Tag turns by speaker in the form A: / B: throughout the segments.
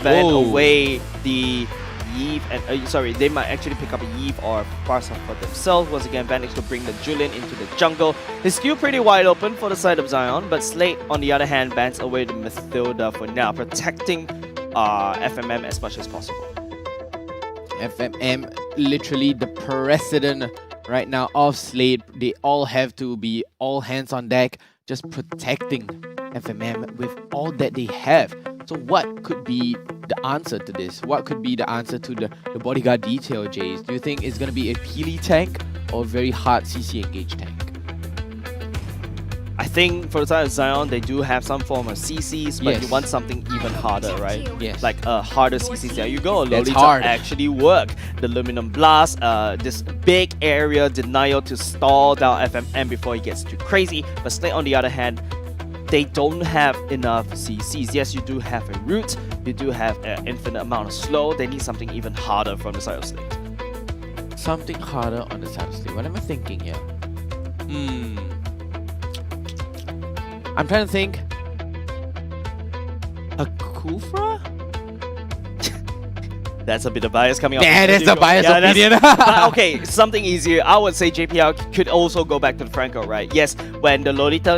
A: prevent away the Eve and they might actually pick up a Eve or Farsa for themselves. Once again, Vanix will bring the Julian into the jungle. It's still pretty wide open for the side of Zion, but Slate on the other hand bans away the Mathilda for now, protecting FMM as much as possible.
B: FMM literally the president right now of Slate. They all have to be all hands on deck, just protecting FMM with all that they have. So what could be the answer to this? What could be the answer to the bodyguard detail, JAYZ? Do you think it's going to be a Peely tank or a very hard CC engaged tank?
A: I think for the side of Zion, they do have some form of CCs, but you want something even harder, right?
B: Yes.
A: Like a harder CCs. There you go. Lolita actually work. The Luminum Blast, this big area denial to stall down FMM before he gets too crazy. But Slate on the other hand, they don't have enough CCs. Yes, you do have a root, you do have an infinite amount of slow. They need something even harder from the side of Slate.
B: Something harder on the side of Slate. What am I thinking here? I'm trying to think. A Kufra?
A: That's a bit of bias coming up.
B: That is a biased opinion.
A: But okay, something easier. I would say JPL could also go back to the Franco, right? Yes, when the Lolita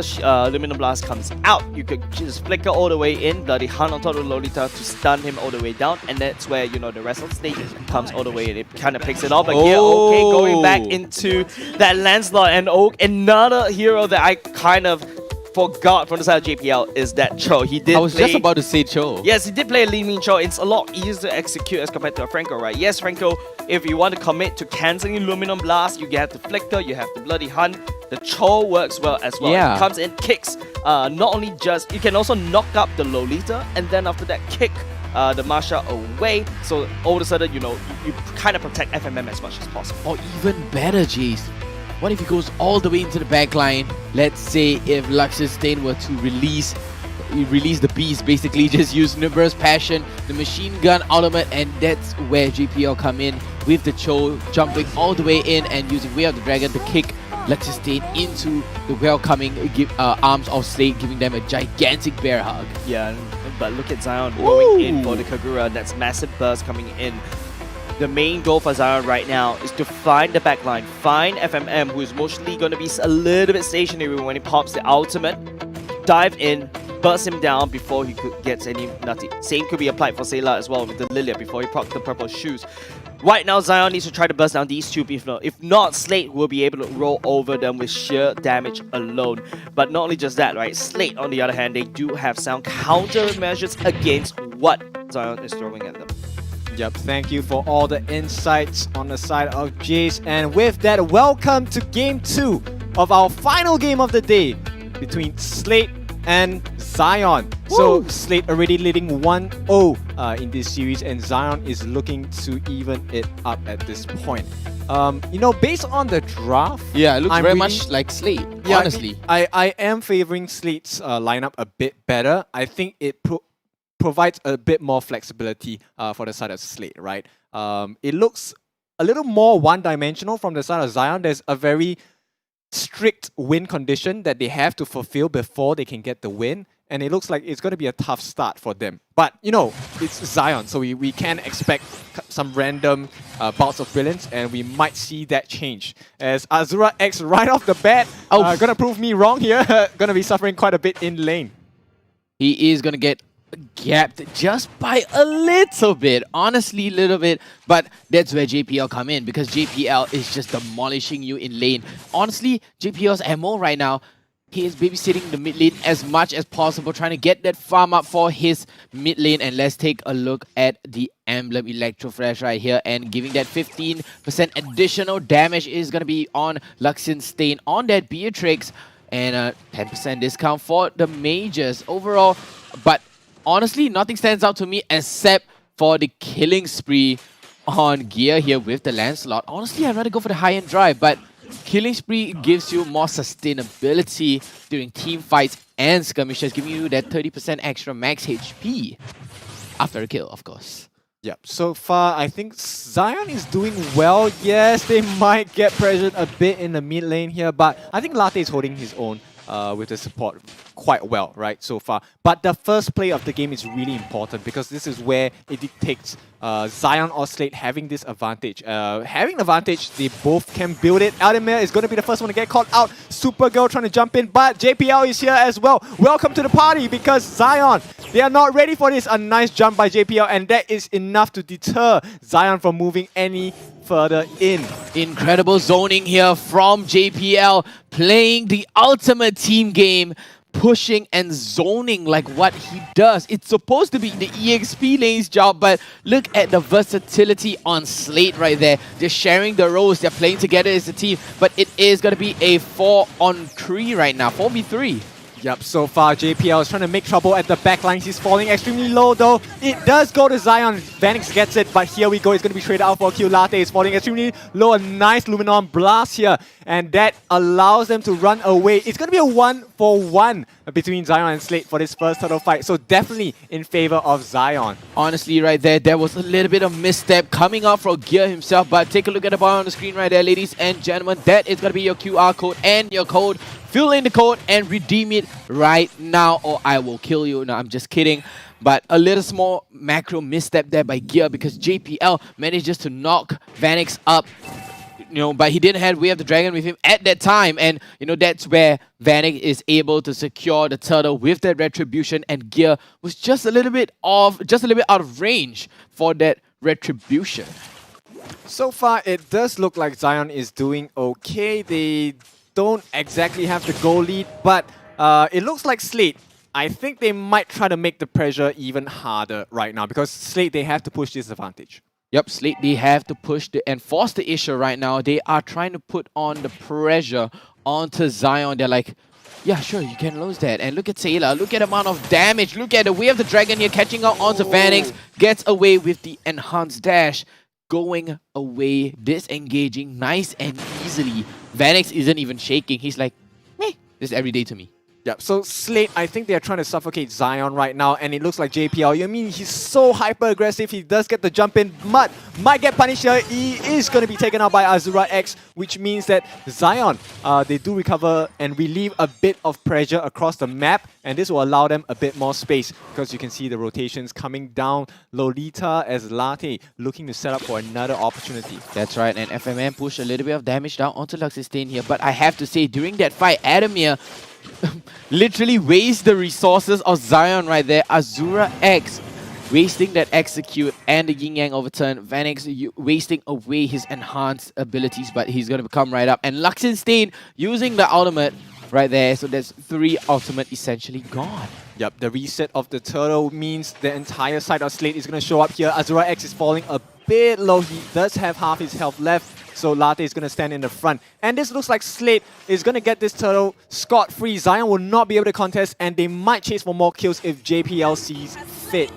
A: Luminum Blast comes out, you could just flicker all the way in, bloody hunt on top of the Lolita to stun him all the way down, and that's where, you know, the rest of the stage comes all the way and it kind of picks it up. But here, okay, going back into that Lancelot and Oak, another hero that I kind of forgot from the side of JPL is that Cho.
B: I was just about to say Cho.
A: Yes, he did play a Lean Mean Cho. It's a lot easier to execute as compared to a Franco, right? Yes, Franco, if you want to commit to cancelling Luminum Blast, you have to flicker, you have to bloody hunt. The Cho works well as well.
B: Yeah.
A: It comes in, kicks. Not only just, you can also knock up the Lolita, and then after that, kick the Masha away. So all of a sudden, you know, you kind of protect FMM as much as possible.
B: Or even better, JAYZ. What if he goes all the way into the backline? Let's say if Luxion Stain were to release the beast, basically just use Universe Passion, the machine gun ultimate, and that's where JPL come in with the Cho jumping all the way in and using Way of the Dragon to kick Luxion Stain into the welcoming arms of Slate, giving them a gigantic bear hug.
A: Yeah, but look at Zion going in for the Kagura. That's massive burst coming in. The main goal for Zion right now is to find the backline, find FMM, who is mostly going to be a little bit stationary when he pops the ultimate, dive in, burst him down before he gets any nutty. Same could be applied for Seilah as well with the Lilia before he procs the purple shoes. Right now, Zion needs to try to burst down these two. If not, Slate will be able to roll over them with sheer damage alone. But not only just that, right? Slate, on the other hand, they do have sound countermeasures against what Zion is throwing at them.
C: Yep, thank you for all the insights on the side of JAYZ. And with that, welcome to Game 2 of our final game of the day between Slate and Zion. Woo! So Slate already leading 1-0 in this series, and Zion is looking to even it up at this point. You know, based on the draft,
B: yeah, it looks very much like Slate,
C: yeah,
B: honestly.
C: I am favoring Slate's lineup a bit better. I think it provides a bit more flexibility for the side of Slate, right? It looks a little more one-dimensional from the side of Zion. There's a very strict win condition that they have to fulfill before they can get the win, and it looks like it's going to be a tough start for them. But, you know, it's Zion, so we can expect some random bouts of brilliance, and we might see that change. As Azura X right off the bat, gonna prove me wrong here, gonna be suffering quite a bit in lane.
B: He is gonna get gapped just by a little bit, honestly, little bit, but that's where JPL come in, because JPL is just demolishing you in lane. Honestly, JPL's MO right now, he is babysitting the mid lane as much as possible, trying to get that farm up for his mid lane. And let's take a look at the Emblem Electro Flash right here, and giving that 15% additional damage is going to be on Luxion Stain on that Beatrix, and a 10% discount for the mages overall. But honestly, nothing stands out to me except for the killing spree on gear here with the Lancelot. Honestly, I'd rather go for the high-end drive, but killing spree gives you more sustainability during team fights and skirmishes, giving you that 30% extra max HP after a kill, of course.
C: Yep, so far I think Zion is doing well. Yes, they might get pressured a bit in the mid lane here, but I think Latte is holding his own. with the support quite well, right, so far. But the first play of the game is really important because this is where it dictates Zion or Slate having this advantage. Having an advantage, they both can build it. Adammir is going to be the first one to get caught out. SUPERGIRL trying to jump in, but JPL is here as well. Welcome to the party because Zion, they are not ready for this. A nice jump by JPL, and that is enough to deter Zion from moving any further in.
B: Incredible zoning here from JPL, playing the ultimate team game, pushing and zoning like what he does. It's supposed to be the EXP lane's job, but look at the versatility on Slate right there. They're sharing the roles, they're playing together as a team, but it is going to be a 4-on-3 right now, 4v3.
C: Yep, so far JPL is trying to make trouble at the back line. He's falling extremely low though. It does go to Zion. Vanix gets it, but here we go. It's going to be traded out for a kill. Latte is falling extremely low. A nice Luminon blast here, and that allows them to run away. It's going to be a 1-for-1 between Zion and Slate for this first turtle fight, so definitely in favor of Zion.
B: Honestly, right there was a little bit of misstep coming out from Gear himself, but take a look at the bar on the screen right there, ladies and gentlemen. That is going to be your QR code and your code. Fill in the code and redeem it right now, or I will kill you. No, I'm just kidding. But a little small macro misstep there by Gear because JPL manages to knock Vanix up. But he didn't have Way of the Dragon with him at that time, and that's where Vanix is able to secure the turtle with that retribution, and Gear was just a little bit out of range for that retribution.
C: So far, it does look like Zion is doing okay. They don't exactly have the goal lead, but it looks like Slate, I think they might try to make the pressure even harder right now because Slate, they have to push this advantage.
B: Yep, Slate, they have to push and force the issue right now. They are trying to put on the pressure onto Zion. They're like, yeah, sure, you can lose that. And look at Seilah, look at the amount of damage. Look at the Way of the Dragon here catching out onto Vanix. Gets away with the enhanced dash. Going away, disengaging nice and easily. Vanix isn't even shaking. He's like, meh, this is every day to me.
C: Yeah, so Slate, I think they're trying to suffocate Zion right now, and it looks like JPL. I mean, he's so hyper-aggressive, he does get the jump in, but might get punished here. He is going to be taken out by Azura X, which means that Zion, they do recover and relieve a bit of pressure across the map, and this will allow them a bit more space, because you can see the rotations coming down. Lolita as Latte looking to set up for another opportunity.
B: That's right, and FMM pushed a little bit of damage down onto Luxion Stain here, but I have to say, during that fight, Adammir literally waste the resources of Zion right there. Azura X wasting that execute and the yin yang overturn. Vanix wasting away his enhanced abilities, but he's going to come right up. And Luxion Stain using the ultimate right there. So there's 3 ultimate essentially gone.
C: Yep, the reset of the turtle means the entire side of Slate is going to show up here. Azura X is falling a bit low. He does have half his health left. So Latte is going to stand in the front. And this looks like Slate is going to get this turtle scot-free. Zion will not be able to contest, and they might chase for more kills if JPL sees fit.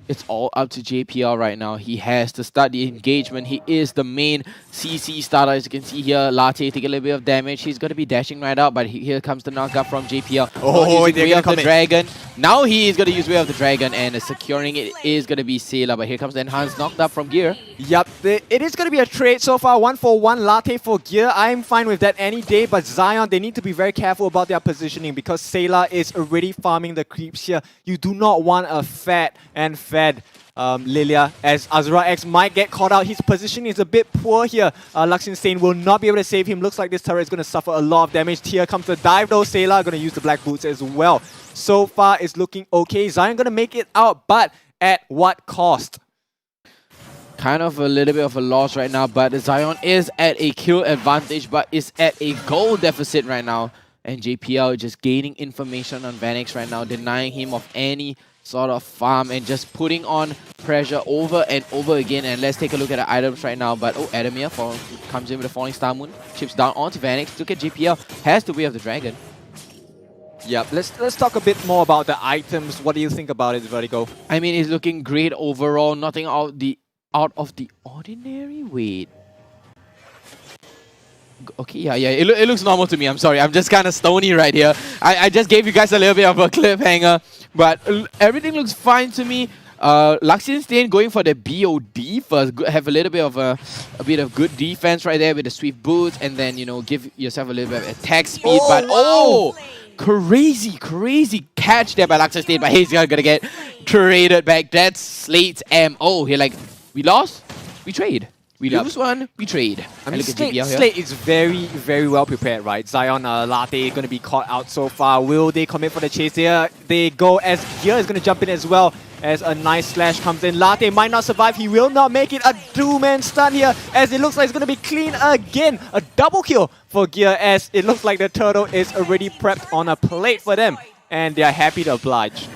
B: It's all up to JPL right now. He has to start the engagement. He is the main CC starter. As you can see here, Latte take a little bit of damage. He's going to be dashing right out, but here comes the knockup from JPL.
C: Oh,
B: Way of the Dragon. Now he is going to use Way of the Dragon, and securing it is going to be Seilah. But here comes the enhanced knocked up from Gear.
C: Yep, it is going to be a trade so far. 1-for-1 Latte for Gear. I'm fine with that any day, but Zion, they need to be very careful about their positioning because Seilah is already farming the creeps here. You do not want a fed Lilia, as Azura X might get caught out. His position is a bit poor here. Luxion Stain will not be able to save him. Looks like this turret is going to suffer a lot of damage. Here comes the dive though. Seilah going to use the black boots as well. So far, it's looking okay. Zion going to make it out, but at what cost?
B: Kind of a little bit of a loss right now, but Zion is at a kill advantage, but is at a goal deficit right now. And JPL just gaining information on Vanix right now, denying him of any sort of farm and just putting on pressure over and over again. And let's take a look at the items right now. But Adammir comes in with a Falling Star Moon, chips down onto Vanix. Look at JPL, has the Way of the Dragon.
C: Yep, let's talk a bit more about the items. What do you think about it, Vertigo?
B: I mean, it's looking great overall. Nothing out of the ordinary. Wait. Okay, yeah, it looks normal to me. I'm sorry, I'm just kind of stony right here. I just gave you guys a little bit of a cliffhanger, but everything looks fine to me. Luxion Stain going for the BOD first. Have a little bit of good defense right there with the swift boots, and then give yourself a little bit of attack speed. Crazy catch there by Luxion Stain, but he's gonna get traded back. That's Slate's MO. Here, like, we lost, we trade. We lose one, we trade.
C: I mean, Slate is very well prepared, right? Zion, Latte going to be caught out so far. Will they commit for the chase here? They go as Gear is going to jump in as well as a nice slash comes in. Latte might not survive. He will not make it. A two-man stun here as it looks like it's going to be clean again. A double kill for Gear as it looks like the turtle is already prepped on a plate for them. And they are happy to oblige.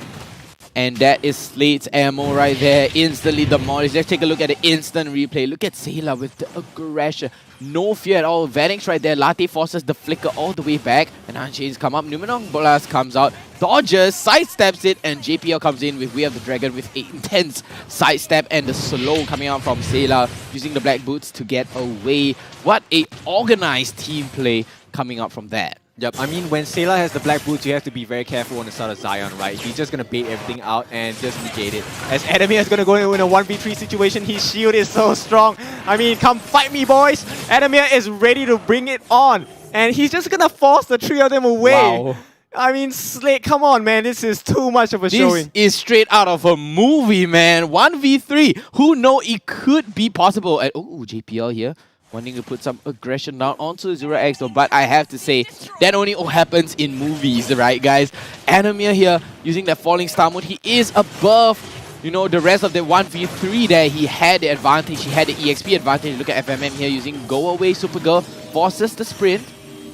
B: And that is Slate's ammo right there, instantly demolished. Let's take a look at the instant replay. Look at Seilah with the aggression. No fear at all. Vanix right there. Latte forces the flicker all the way back. And Unchains come up. Numenong Blast comes out. Dodges, sidesteps it. And JPL comes in with Way of the Dragon with an intense sidestep. And the slow coming out from Seilah, using the black boots to get away. What a organized team play coming out from that.
C: Yep, I mean, when Seilah has the black boots, you have to be very careful on the side of Zion, right? He's just going to bait everything out and just negate it. As Adammir is going to go in a 1v3 situation, his shield is so strong. I mean, come fight me, boys! Adammir is ready to bring it on. And he's just going to force the three of them away.
B: Wow.
C: I mean, Slate, come on, man. This is too much of a showing.
B: This is straight out of a movie, man. 1v3. Who know it could be possible? And, oh, JPL here, wanting to put some aggression down onto Azura X, but I have to say, that only happens in movies, right, guys? Adammir here, using that falling star mode, he is above, the rest of the 1v3 there. He had the advantage, he had the EXP advantage. Look at FMM here using Go Away Supergirl, forces the sprint.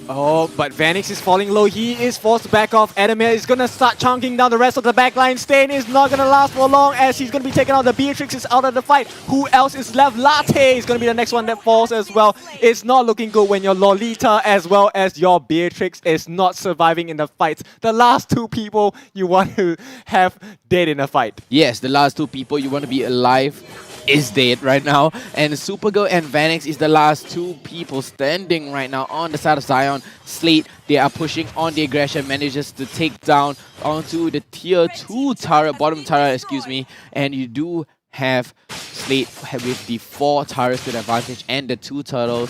C: Oh, but Vanix is falling low. He is forced to back off. Adammir is going to start chunking down the rest of the backline. Stain is not going to last for long as he's going to be taken out. The Beatrix is out of the fight. Who else is left? Latte is going to be the next one that falls as well. It's not looking good when your Lolita as well as your Beatrix is not surviving in the fights. The last two people you want to have dead in a fight.
B: Yes, the last two people you want to be alive is dead right now, and Supergirl and Vanix is the last two people standing right now on the side of Zion. Slate, they are pushing on the aggression, manages to take down onto the tier 2 turret, bottom turret, excuse me, and you do have Slate with the 4 turrets to the advantage and the 2 turtles.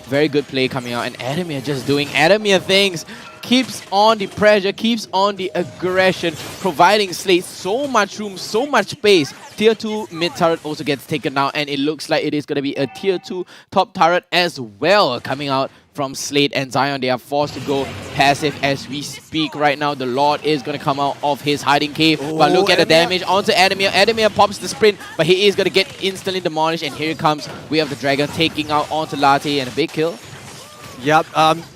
B: Very good play coming out, and Adammir just doing Adammir things. Keeps on the pressure, keeps on the aggression, providing Slate so much room, so much space. Tier 2 mid turret also gets taken down, and it looks like it is going to be a tier 2 top turret as well coming out from Slate and Zion. They are forced to go passive as we speak right now. The Lord is going to come out of his hiding cave, but look at the damage onto Adammir. Adammir pops the sprint, but he is going to get instantly demolished, and here comes Way of the Dragon taking out onto Latte, and a big kill.
C: Yep,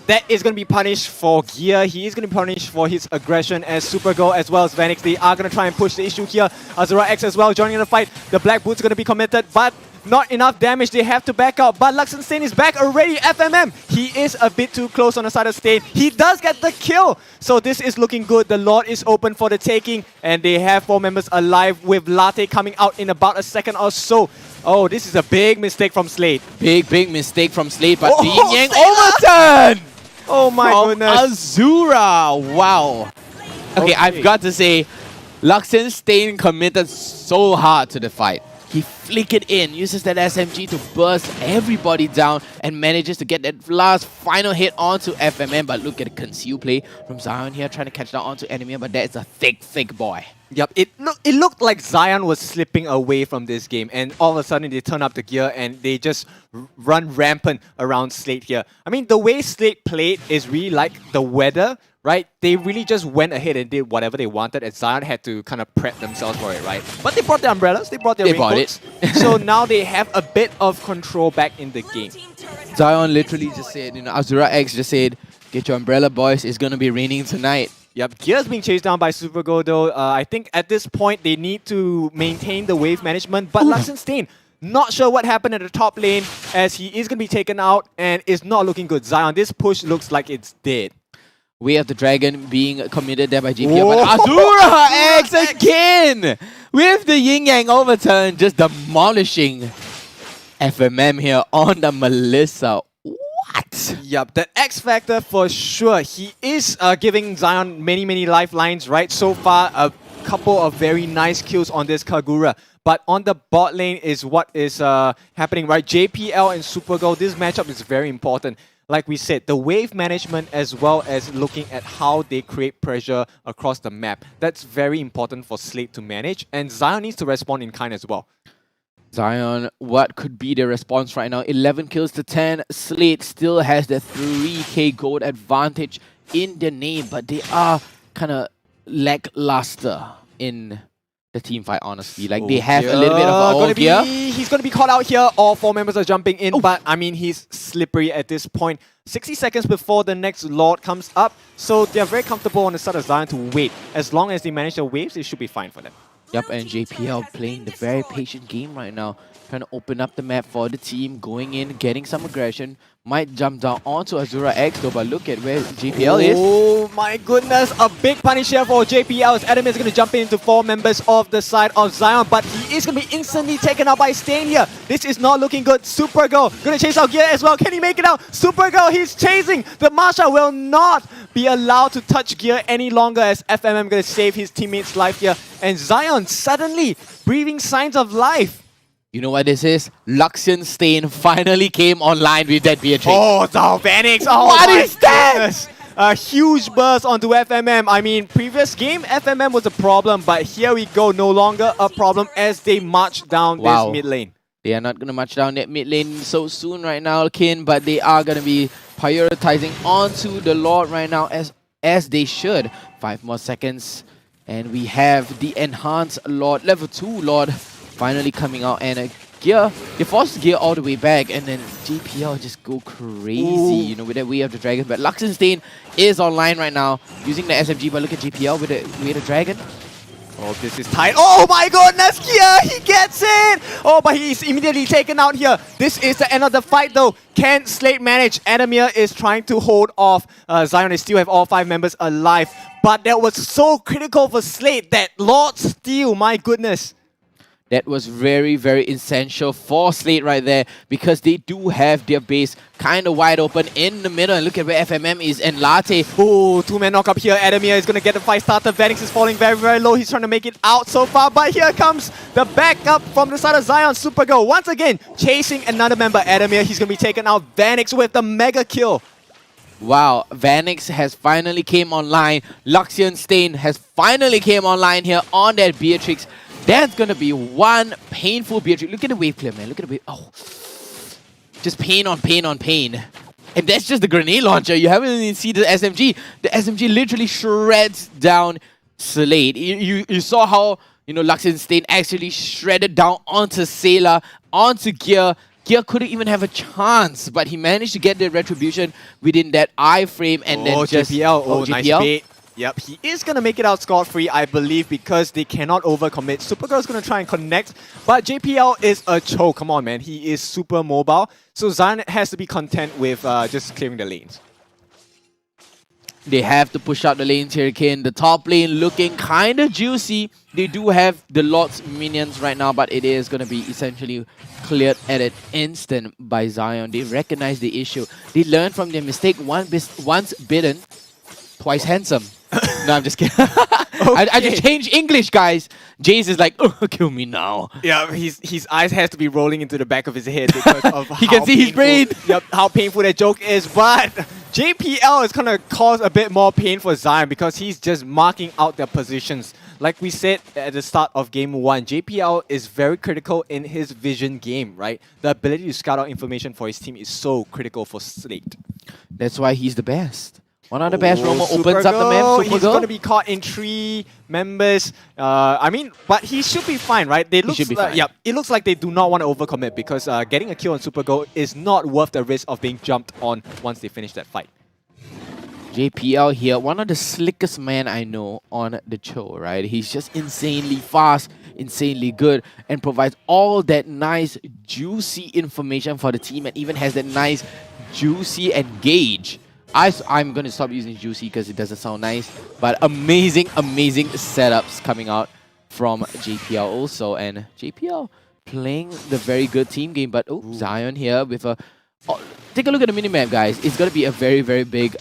C: that is going to be punished for Gear. He is going to be punished for his aggression as Supergirl as well as Vanix. They are going to try and push the issue here. Azura X as well joining the fight. The Black Boots are going to be committed, but not enough damage. They have to back out. But Luxion Stain is back already. FMM, he is a bit too close on the side of Stain. He does get the kill. So this is looking good. The Lord is open for the taking, and they have 4 members alive with Latte coming out in about a second or so. Oh, this is a big mistake from Slate.
B: Big mistake from Slate, but the Yin Yang overturn!
C: Oh my goodness.
B: Azura! Wow. Okay, I've got to say, Luxion Stain committed so hard to the fight. He flickered in, uses that SMG to burst everybody down, and manages to get that last final hit onto FMM. But look at the conceal play from Zion here, trying to catch down onto Adammir, but that's a thick boy.
C: Yep, it looked like Zion was slipping away from this game, and all of a sudden they turn up the gear and they just run rampant around Slate here. I mean, the way Slate played is really like the weather, right? They really just went ahead and did whatever they wanted, and Zion had to kind of prep themselves for it, right? But they brought their umbrellas, they brought their raincoats. So now they have a bit of control back in the game.
B: Zion literally just said, Azura X just said, "Get your umbrella, boys, it's gonna be raining tonight."
C: Yep, Gear's being chased down by Supergirl though. I think at this point they need to maintain the wave management, but Luxion Stain, not sure what happened at the top lane as he is going to be taken out and is not looking good. Zion, this push looks like it's dead.
B: Way of the Dragon being committed there by JPL, but Azura X again! With the Yin Yang overturn, just demolishing FMM here on the Melissa. What?
C: Yep, the X Factor for sure. He is giving Zion many lifelines, right? So far, couple of very nice kills on this Kagura. But on the bot lane is what is happening, right? JPL and SUPERGIRL, this matchup is very important. Like we said, the wave management as well as looking at how they create pressure across the map. That's very important for Slate to manage, and Zion needs to respond in kind as well.
B: Zion, what could be the response right now? 11 kills to 10. Slate still has the 3k gold advantage in their name, but they are kind of lackluster in the team fight, honestly. Like, they have a little bit of
C: He's going to be caught out here. All 4 members are jumping in, but I mean, he's slippery at this point. 60 seconds before the next Lord comes up, so they're very comfortable on the side of Zion to wait. As long as they manage their waves, it should be fine for them.
B: Yep, and JPL playing the very patient game right now. Trying to open up the map for the team, going in, getting some aggression. Might jump down onto Azura X though, but look at where JPL is.
C: Oh my goodness, a big punish here for JPL as Adammir is going to jump into 4 members of the side of Zion, but he is going to be instantly taken out by Stain here. This is not looking good. SUPERGIRL going to chase out Gear as well. Can he make it out? SUPERGIRL, he's chasing. The Marsha will not be allowed to touch Gear any longer as FMM going to save his teammate's life here. And Zion suddenly breathing signs of life.
B: You know what this is? Luxion Stain finally came online with that Beatrix.
C: Oh, the Vanix! Oh,
B: what is that?
C: Goodness. A huge burst onto FMM. I mean, previous game, FMM was a problem, but here we go, no longer a problem as they march down this mid lane.
B: They are not going to march down that mid lane so soon right now, Kin, but they are going to be prioritizing onto the Lord right now as they should. 5 more seconds, and we have the enhanced Lord, level 2 Lord, finally coming out, and Gear, they forced Gear all the way back, and then JPL just go crazy, you know, with that Way of the Dragon. But Luxion Stain is online right now, using the SMG, but look at JPL with the Way of the Dragon.
C: Oh, this is tight. Oh my goodness, Gear, he gets it! Oh, but he's immediately taken out here. This is the end of the fight though. Can Slate manage? Adammir is trying to hold off Zion. They still have all 5 members alive, but that was so critical for Slate, that Lord steal, my goodness.
B: That was very, very essential for Slate right there, because they do have their base kind of wide open in the middle. And look at where FMM is, and Latte.
C: Oh, 2-man knock up here. Adammir is going to get the fight started. Vanix is falling very, very low. He's trying to make it out so far, but here comes the backup from the side of Zion. SUPERGIRL once again chasing another member. Adammir, he's going to be taken out. Vanix with the mega kill.
B: Wow, Vanix has finally came online. Luxion Stain has finally came online here on that Beatrix. That's going to be one painful Beatrix. Look at the wave clear, man. Look at the wave. Oh, just pain on pain on pain. And that's just the grenade launcher. You haven't even seen the SMG. The SMG literally shreds down Slate. You saw how, you know, Luxion Stain actually shredded down onto Seilah, onto Gear. Gear couldn't even have a chance, but he managed to get the retribution within that iframe, and then just...
C: JPL. Oh,
B: JPL.
C: nice bait. Yep, he is going to make it out scot-free, I believe, because they cannot overcommit. SUPERGIRL's going to try and connect, but JPL is a choke. Come on, man. He is super mobile. So Zion has to be content with just clearing the lanes.
B: They have to push out the lanes here, Kin. The top lane looking kind of juicy. They do have the Lord's minions right now, but it is going to be essentially cleared at an instant by Zion. They recognize the issue. They learn from their mistake. Once bitten, twice handsome. No, I'm just kidding.
C: Okay.
B: I just changed English, guys. JAYZ is like, oh, kill me now.
C: Yeah, his eyes has to be rolling into the back of his head because of
B: He can see his brain.
C: Yep, how painful that joke is. But JPL is going to cause a bit more pain for Zion because he's just marking out their positions. Like we said at the start of Game 1, JPL is very critical in his vision game, right? The ability to scout out information for his team is so critical for Slate.
B: That's why he's the best. One of the best. Romo opens up the map.
C: He's going to be caught in 3 members. I mean, but he should be fine, right? He should be fine. Yep, it looks like they do not want to overcommit because getting a kill on SUPERGIRL is not worth the risk of being jumped on once they finish that fight.
B: JPL here, one of the slickest men I know on the show, right? He's just insanely fast, insanely good, and provides all that nice, juicy information for the team, and even has that nice, juicy engage. I'm going to stop using juicy because it doesn't sound nice, but amazing, amazing setups coming out from JPL also. And JPL playing the very good team game, but Zion here with a... Oh, take a look at the minimap, guys. It's going to be a very, very big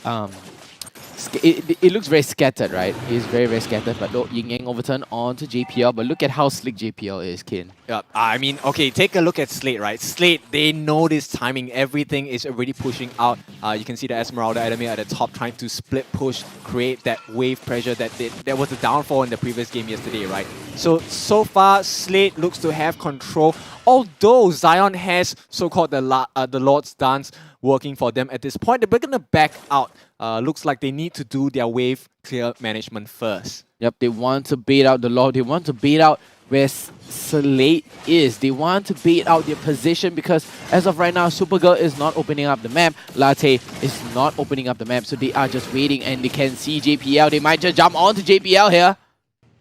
B: it looks very scattered, right? It's very, very scattered. But look, Ying Yang overturn onto JPL. But look at how slick JPL is, Kin.
C: Yeah, I mean, okay, take a look at Slate, right? Slate, they know this timing. Everything is already pushing out. You can see the Esmeralda Adammir at the top trying to split push, create that wave pressure that was the downfall in the previous game yesterday, right? So far, Slate looks to have control. Although Zion has so-called the Lord's Dance working for them at this point, they're going to back out. Looks like they need to do their wave clear management first.
B: Yep, they want to bait out the Lord. They want to bait out where Slate is. They want to bait out their position because as of right now, SUPERGIRL is not opening up the map. Latte is not opening up the map. So they are just waiting and they can see JPL. They might just jump onto JPL here.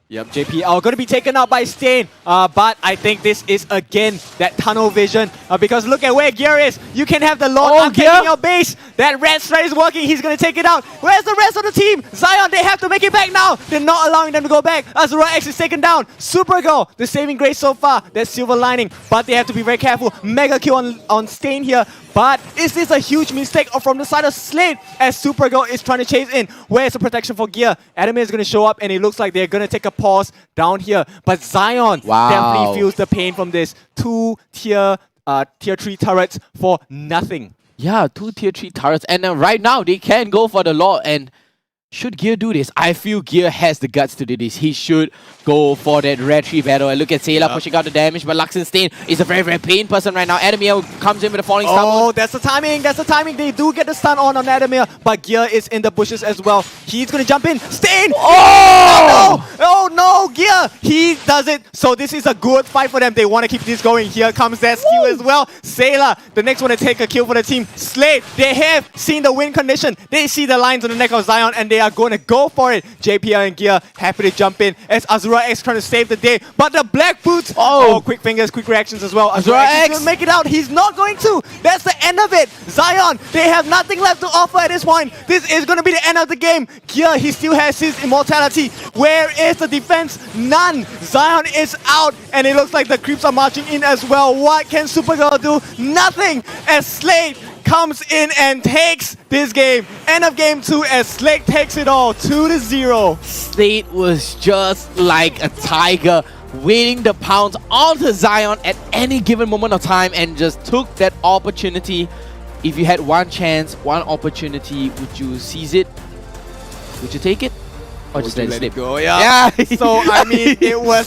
C: Yep, JPL going to be taken out by Stain, but I think this is again that tunnel vision because look at where Gear is. You can have the Lord taking your base. That red strike is working. He's going to take it out. Where's the rest of the team? Zion, they have to make it back now. They're not allowing them to go back. Azura X is taken down. SUPERGIRL, the saving grace so far. That's silver lining, but they have to be very careful. Mega kill on Stain here. But is this a huge mistake from the side of Slate as SUPERGIRL is trying to chase in? Where's the protection for Gear? Adammir is going to show up and it looks like they're going to take a pause down here. But Zion definitely feels the pain from this. Two tier 3 turrets for nothing.
B: Yeah, 2 tier 3 turrets. And right now, they can go for the Lord. And should Gear do this? I feel Gear has the guts to do this. He should go for that red tree battle. And look at Seilah pushing out the damage, but Luxion Stain is a very, very pain person right now. Adammir comes in with a falling stun.
C: Oh, that's the timing. That's the timing. They do get the stun on Adammir, but Gear is in the bushes as well. He's going to jump in. Stain! Oh! Oh no, Gear! He does it. So this is a good fight for them. They want to keep this going. Here comes that skill as well. Seilah, the next one to take a kill for the team. Slate, they have seen the win condition. They see the lines on the neck of Zion and they are going to go for it. JPL and Gear happy to jump in as Azura X trying to save the day. But the black boots, quick fingers, quick reactions as well. Azura X will make it out. He's not going to. That's the end of it. Zion, they have nothing left to offer at this point. This is going to be the end of the game. Gear, he still has his immortality. Where is the defense? None. Zion is out and it looks like the creeps are marching in as well. What can SUPERGIRL do? Nothing as Slate comes in and takes this game. End of game 2 as Slate takes it all 2-0.
B: Slate was just like a tiger waiting to pounce onto Zion at any given moment of time and just took that opportunity. If you had one chance, one opportunity, would you seize it? Would you take it? Or just let it slip?
C: Go, yeah. So, I mean, it was